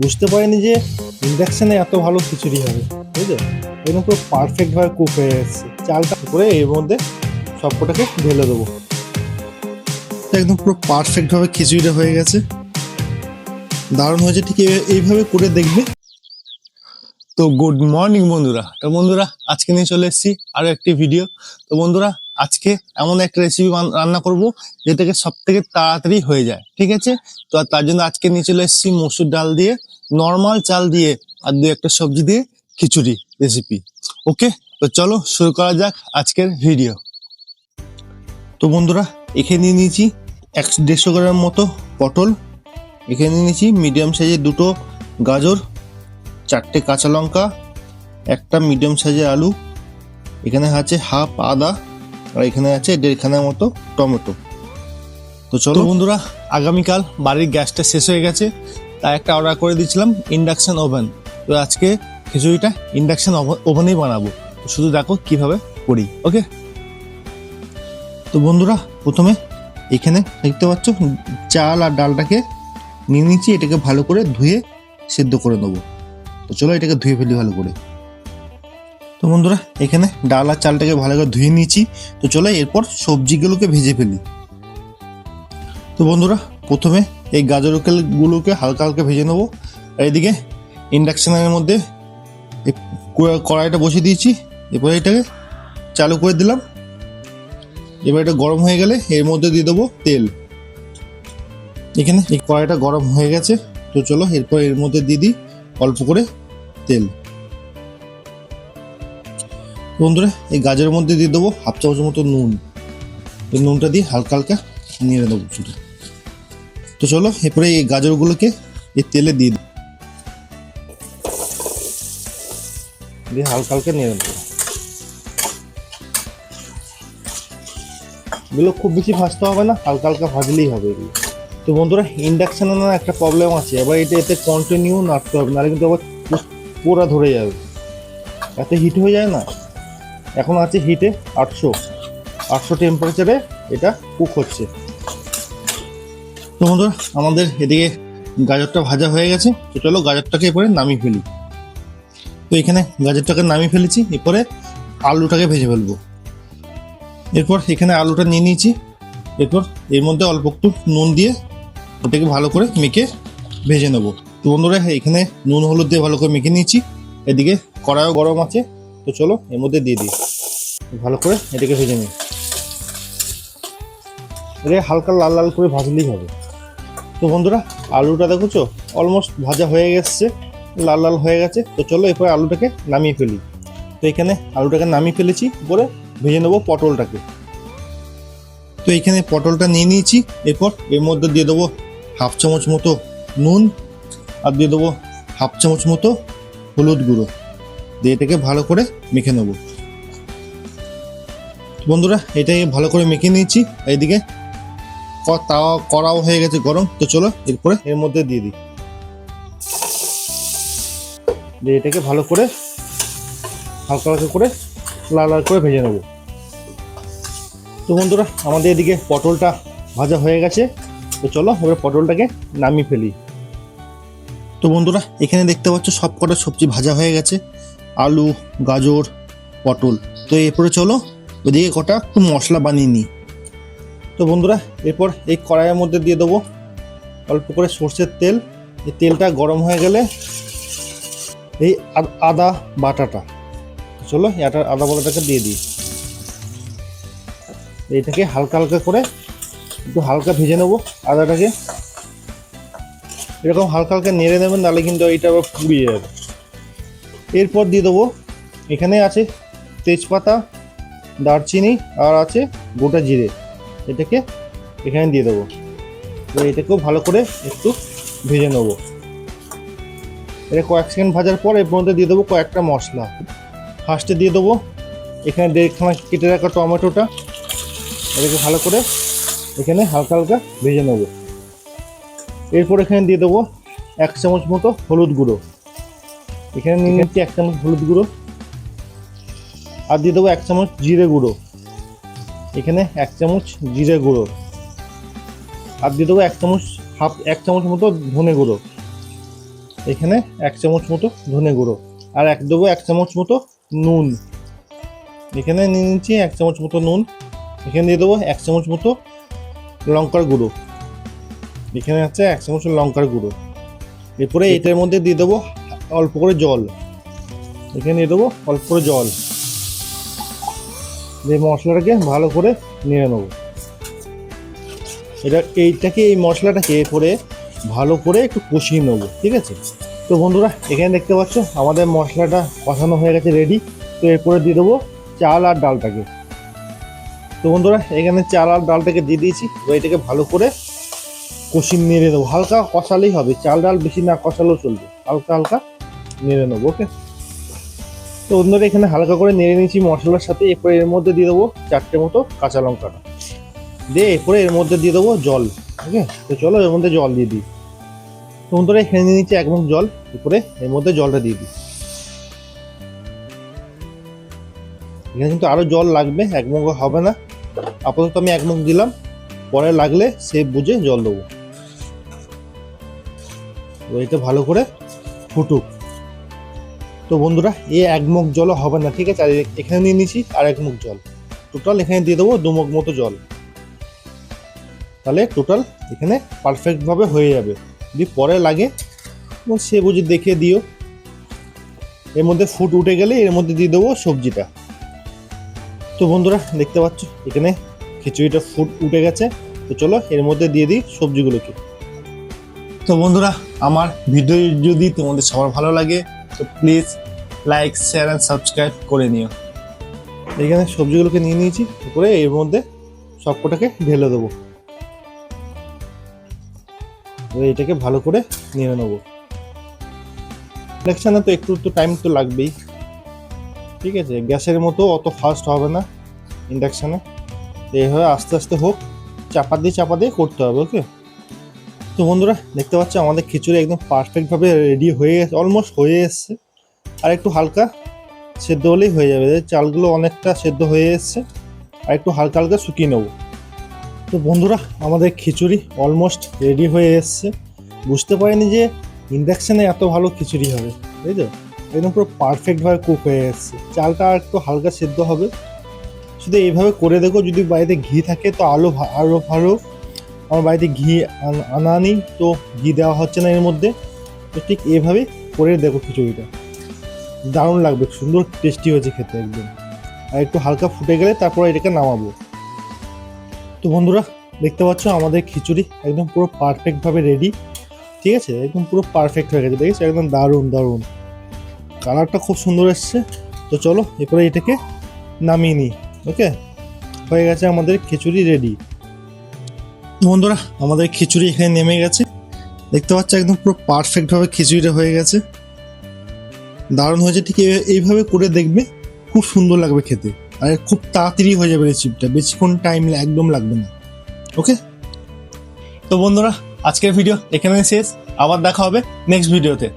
বুঝতে পারিনি যে ইন্ডাকশানে এত ভালো খিচুড়ি হবে, বুঝলে? একদম পুরো পারফেক্টভাবে কুক হয়ে এসেছে। চালটা করে এর মধ্যে সবকটাকে ঢেলে দেবো। একদম পুরো পারফেক্টভাবে খিচুড়িটা হয়ে গেছে, দারুণ হয়েছে। ঠিক এইভাবে করে দেখবে। তো গুড মর্নিং বন্ধুরা। তো বন্ধুরা, আজকে নিয়ে চলে এসেছি আরো একটি ভিডিও। তো বন্ধুরা, আজকে এমন একটা রেসিপি রান্না করব যেটাকে সব থেকে তাড়াতাড়ি হয়ে যায়, ঠিক আছে? তো আর তার জন্য আজকে নিয়ে চলে এসেছি মসুর ডাল দিয়ে, নর্মাল চাল দিয়ে আর দু একটা সবজি দিয়ে খিচুড়ি রেসিপি। ওকে, তো চলো শুরু করা যাক আজকের ভিডিও। তো বন্ধুরা, এখানে নিয়ে নিয়েছি 150 গ্রাম মতো পটল, এখানে নিয়ে নিয়েছি মিডিয়াম সাইজের দুটো গাজর, 4টে কাঁচা লঙ্কা, একটা মিডিয়াম সাইজের আলু, এখানে আছে হাফ আদা, আর এখানে আছে 1.5 খানার মতো টমেটো। তো চলো বন্ধুরা, আগামীকাল বাড়ির গ্যাসটা শেষ হয়ে গেছে, তাই একটা অর্ডার করে দিয়েছিলাম ইন্ডাকশন ওভেন। তো আজকে খিচুড়িটা ইন্ডাকশন ওভেনেই বানাবো। শুধু দেখো কিভাবে করি। ওকে, তো বন্ধুরা, প্রথমে এখানে দেখতে পাচ্ছ চাল আর ডালটাকে নিয়ে নিচ্ছি, এটাকে ভালো করে ধুয়ে সেদ্ধ করে নেবো। তো চলো এটাকে ধুয়ে ফেলি ভালো করে। তো বন্ধুরা, এখানে ডাল আর চালটাকে ভালো করে ধুয়ে নিয়েছি। তো চলো এরপর সবজিগুলোকে ভেজে ফেলি। তো বন্ধুরা, প্রথমে এই গাজরগুলোকে হালকা হালকা ভেজে নেবো। আর এদিকে ইন্ডাকশনের মধ্যে কড়াইটা বসিয়ে দিয়েছি, এরপরে এটাকে চালু করে দিলাম। এবার এটা গরম হয়ে গেলে এর মধ্যে দিয়ে দেবো তেল। এখানে এই কড়াইটা গরম হয়ে গেছে, তো চলো এরপর এর মধ্যে দিয়ে দিই অল্প করে তেল। বন্ধুরা, এই গাজরের মধ্যে দিয়ে দেবো হাফ চামচের মতো নুন। এই নুনটা দিয়ে হালকা হালকা নেড়ে দেবো শুধু। তো চলো এরপরে এই গাজরগুলোকে এই তেলে দিয়ে হালকা হালকা নেড়ে দেবো। এগুলো খুব বেশি ভাজতে হবে না, হালকা হালকা ভাজলেই হবে এগুলো। তো বন্ধুরা, ইন্ডাকশানে না একটা প্রবলেম আছে, এবার এতে কন্টিনিউ নাড়তে হবে, নাহলে কিন্তু আবার পোড়া ধরে যাবে, এত হিট হয়ে যায় না। এখন আছে হিটে 800 টেম্পারেচারে এটা কুক হচ্ছে। তো বন্ধুরা, আমাদের এদিকে গাজরটা ভাজা হয়ে গেছে। তো চলো গাজরটাকে এরপরে নামিয়ে ফেলি। তো এখানে গাজরটাকে নামিয়ে ফেলেছি, এরপরে আলুটাকে ভেজে ফেলবো। এরপর এখানে আলুটা নিয়ে নিয়েছি, এরপর এর মধ্যে অল্প একটু নুন দিয়ে ওটাকে ভালো করে মেখে ভেজে নেবো। তো বন্ধুরা, এখানে নুন হলুদ দিয়ে ভালো করে মেখে নিয়েছি। এদিকে কড়াইও গরম আছে, তো চলো এর মধ্যে দিয়ে দিই, ভালো করে এটাকে ভেজে নিই। এটা হালকা লাল লাল করে ভাজলেই হবে। তো বন্ধুরা, আলুটা দেখছো অলমোস্ট ভাজা হয়ে গেছে, লাল লাল হয়ে গেছে। তো চলো এরপরে আলুটাকে নামিয়ে ফেলি। তো এখানে আলুটাকে নামিয়ে ফেলেছি, পরে ভেজে নেবো পটলটাকে। তো এখানে পটলটা নিয়ে নিয়েছি, এরপর এর মধ্যে দিয়ে দেবো হাফ চামচ মতো নুন, আর দিয়ে দেবো হাফ চামচ মতো হলুদ গুঁড়ো, দিয়ে এটাকে ভালো করে মেখে নেবো। বন্ধুরা, এটাকে ভালো করে মেখে নিয়েছি। এইদিকে তাওয়া কড়াও হয়ে গেছে গরম। তো চলো এরপরে এর মধ্যে দিয়ে দিই, দিয়ে এটাকে ভালো করে হালকা হালকা করে লাল লাল করে ভেজে নেবো। তো বন্ধুরা, আমাদের এদিকে পটলটা ভাজা হয়ে গেছে। তো চলো এবার পটলটাকে নামিয়ে ফেলি। তো বন্ধুরা, এখানে দেখতে পাচ্ছ সব কটা সবজি ভাজা হয়ে গেছে, আলু, গাজর, পটল। তো এরপরে চলো ওদিকে কটা একটু মশলা বানিয়ে নিই। তো বন্ধুরা, এরপর এই কড়াইয়ের মধ্যে দিয়ে দেবো অল্প করে সর্ষের তেল। এই তেলটা গরম হয়ে গেলে এই আদা বাটাটা, চলো আদা বাটাটাকে দিয়ে দিই। এইটাকে হালকা হালকা করে একটু হালকা ভেজে নেবো আদাটাকে। এরকম হালকা হালকা নেড়ে নেবেন, নাহলে কিন্তু এটা আবার পুড়িয়ে যাবে। এরপর দিয়ে দেবো এখানে আছে তেজপাতা, দারচিনি, আর আছে গোটা জিরে, এটাকে এখানে দিয়ে দেবো। তো এটাকেও ভালো করে একটু ভেজে নেবো। এটা কয়েক সেকেন্ড ভাজার পর এর মধ্যে দিয়ে দেবো কয়েকটা মশলা। ফার্স্টে দিয়ে দেবো এখানে 1.5 খানা কেটে রাখা টমেটোটা, এটাকে ভালো করে এখানে হালকা হালকা ভেজে নেবো। এরপর এখানে দিয়ে দেবো 1 চামচ মতো হলুদ গুঁড়ো, এখানে নিয়ে নিচ্ছি 1 চামচ হলুদ গুঁড়ো। আর দিয়ে দেবো 1 চামচ জিরে গুঁড়ো, এখানে 1 চামচ জিরে গুঁড়ো। আর দিয়ে দেবো 1 চামচ মতো ধনে গুঁড়ো। এখানে 1 চামচ মতো ধনে গুঁড়ো, আর দেবো 1 চামচ মতো নুন। এখানে নিয়ে নিচ্ছি 1 চামচ মতো নুন। এখানে দিয়ে দেবো 1 চামচ মতো লঙ্কার গুঁড়ো। এখানে আছে 1 চামচ লঙ্কার গুঁড়ো। এরপরে এটার মধ্যে দিয়ে দেবো অল্প করে জল। এখানে দিয়ে দেবো অল্প করে জল দিয়ে মশলাটাকে ভালো করে নেড়ে নেবো। এই মশলাটাকে এরপরে ভালো করে একটু কষিয়ে নেবো, ঠিক আছে। তো বন্ধুরা এখানে দেখতে পাচ্ছ আমাদের মশলাটা কষানো হয়ে গেছে, রেডি। তো এরপরে দিয়ে দেবো চাল আর ডালটাকে। তো বন্ধুরা এখানে চাল আর ডালটাকে দিয়ে দিয়েছি। তো এটাকে ভালো করে কষিয়ে নেড়ে নেবো, হালকা কষালেই হবে, চাল ডাল বেশি না কষালেও চলবে, হালকা হালকা নেড়ে নেবো। ওকে, তো বন্ধুরা এখানে হালকা করে নেড়ে নিয়েছি মশলার সাথে। এরপরে এর মধ্যে দিয়ে দেবো 4টে মতো কাঁচা লঙ্কাটা দিয়ে এরপরে এর মধ্যে দিয়ে দেবো জল। ওকে, তো চলো এর মধ্যে জল দিয়ে দিই। তো বন্ধুরা এখানে নিয়ে নিচ্ছি 1 মগ জল। এরপরে এর মধ্যে জলটা দিয়ে দিই। এখানে কিন্তু আরো জল লাগবে, 1 মগ হবে না। আপাতত আমি 1 মগ দিলাম, পরে লাগলে সে বুঝে জল দেবো। তো এটা ভালো করে ফুটুক। তো বন্ধুরা এই 1 মগ জলও হবে না, ঠিক আছে। আর এখানে নিয়ে নিচ্ছি আর 1 মগ জল। টোটাল এখানে দিয়ে দেবো 2 মগ মতো জল। তাহলে টোটাল এখানে পারফেক্টভাবে হয়ে যাবে। যদি পরে লাগে সে বুঝে দেখে দিও। এর মধ্যে ফুট উঠে গেলে এর মধ্যে দিয়ে দেবো সবজিটা। তো বন্ধুরা দেখতে পাচ্ছ এখানে খিচুড়িটা ফুট উঠে গেছে। তো চলো এর মধ্যে দিয়ে দিই সবজিগুলোকে। তো বন্ধুরা আমার ভিডিও যদি তোমাদের সবার ভালো লাগে তো please like, share and subscribe করে নিও। এখানে সবজিগুলোকে নিয়ে নিয়েছি, করে এর মধ্যে সবকটাকে ঢেলে দেবো। এটাকে ভালো করে নিয়ে নেবো। ইন্ডাকশানে তো একটু তো টাইম তো লাগবেই, ঠিক আছে। গ্যাসের মতো অত ফাস্ট হবে না ইন্ডাকশানে। এইভাবে আস্তে আস্তে হোক, চাপা দিয়ে করতে হবে। ওকে, তো বন্ধুরা দেখতে পাচ্ছ আমাদের খিচুড়ি একদম পারফেক্টভাবে রেডি হয়ে গেছে, অলমোস্ট হয়ে এসছে। আর একটু হালকা সেদ্ধ হলেই হয়ে যাবে। চালগুলো অনেকটা সেদ্ধ হয়ে এসছে, আর একটু হালকা হালকা শুকিয়ে নেবো। তো বন্ধুরা আমাদের খিচুড়ি অলমোস্ট রেডি হয়ে এসছে। বুঝতে পারিনি যে ইন্ডাকশানে এত ভালো খিচুড়ি হবে, তাই তো। একদম পুরো পারফেক্টভাবে কুক হয়ে এসছে। চালটা একটু হালকা সেদ্ধ হবে। শুধু এইভাবে করে দেখো, যদি বাড়িতে ঘি থাকে তো আরও ভালো। আমার বাড়িতে ঘি আনা নেই, তো ঘি দেওয়া হচ্ছে না এর মধ্যে। তো ঠিক এইভাবে করে দেখো খিচুড়িটা, দারুণ লাগবে, সুন্দর টেস্টি হয়েছে খেতে একদম। আর একটু হালকা ফুটে গেলে তারপরে এটাকে নামাবো। তো বন্ধুরা দেখতে পাচ্ছ আমাদের খিচুড়ি একদম পুরো পারফেক্টভাবে রেডি, ঠিক আছে। একদম পুরো পারফেক্ট হয়ে গেছে, দেখেছো, একদম দারুণ। কালারটা খুব সুন্দর এসছে। তো চলো এরপরে এটাকে নামিয়ে নিই। ওকে, হয়ে গেছে আমাদের খিচুড়ি রেডি। বন্ধুরা আমাদের খিচুড়ি এখানে নেমে গেছে, দেখতে পাচ্ছ একদম পুরো পারফেক্টভাবে খিচুড়িটা হয়ে গেছে, দারুণ হয়েছে। ঠিক এইভাবে করে দেখবে, খুব সুন্দর লাগবে খেতে। আর খুব তাড়াতাড়ি হয়ে যাবে রেসিপিটা, বেশিক্ষণ টাইম একদম লাগবে না। ওকে, তো বন্ধুরা আজকের ভিডিও এখানে শেষ। আবার দেখা হবে নেক্সট ভিডিওতে।